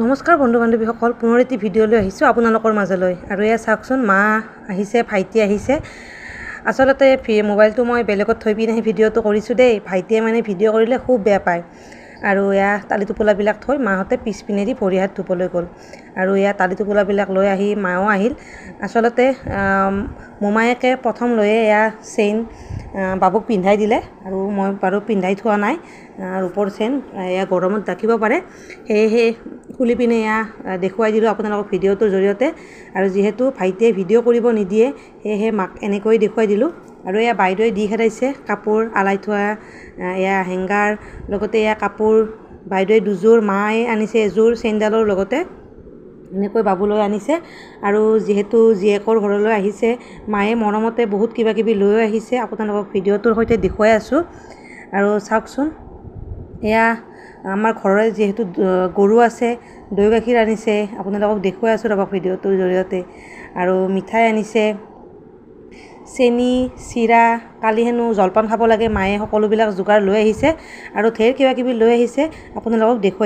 নমস্কাৰ বন্ধু বান্ধৱীসকল, পুনৰ এটি ভিডিঅ' লৈ আহিছোঁ আপোনালোকৰ মাজলৈ। আৰু এয়া চাওকচোন, মা আহিছে, ভাইটি আহিছে। আচলতে মোবাইলটো মই বেলেগত থৈ পিনে ভিডিঅ'টো কৰিছোঁ দেই। ভাইটিয়ে মানে ভিডিঅ' কৰিলে খুব বেয়া পায়। আৰু এয়া তালি টোপোলাবিলাক থৈ মাহঁতে পিছপিনেদি ভৰি হাত ধুবলৈ গ'ল। আৰু এয়া তালি টোপোলাবিলাক লৈ আহি মাও আহিল। আচলতে মোমায়েকে প্ৰথম লৈয়ে এয়া চেইন বাবুক পিন্ধাই দিলে, আৰু মই বাৰু পিন্ধাই থোৱা নাই। ৰূপৰ চেইন এয়া গৰমত ৰাখিব পাৰে, সেয়েহে খুলি পিনে এয়া দেখুৱাই দিলোঁ আপোনালোকক ভিডিঅ'টোৰ জৰিয়তে। আৰু যিহেতু ভাইটিয়ে ভিডিঅ' কৰিব নিদিয়ে, সেয়েহে মাক এনেকৈ দেখুৱাই দিলোঁ। আৰু এয়া বাইদেৱে দি খেদাইছে কাপোৰ আলাই থোৱা, এয়া হেংগাৰ, লগতে এয়া কাপোৰ বাইদেৱে দুযোৰ, মায়ে আনিছে এযোৰ চেইনডালৰ লগতে। এনেকৈ বাবুলৈ আনিছে। আৰু যিহেতু জীয়েকৰ ঘৰলৈ আহিছে, মায়ে মৰমতে বহুত কিবাকিবি লৈ আহিছে, আপোনালোকক ভিডিঅ'টোৰ সৈতে দেখুৱাই আছোঁ। আৰু চাওকচোন, এয়া আমাৰ ঘৰৰে যিহেতু গৰু আছে, দৈ গাখীৰ আনিছে, আপোনালোকক দেখুৱাই আছোঁ ৰ'ব ভিডিঅ'টোৰ জৰিয়তে। আৰু মিঠাই আনিছে, চেনি, চিৰা, কালি হেনো জলপান খাব লাগে, মায়ে সকলোবিলাক যোগাৰ লৈ আহিছে। আৰু ঢেৰ কিবাকিবি লৈ আহিছে, আপোনালোকক দেখুৱাই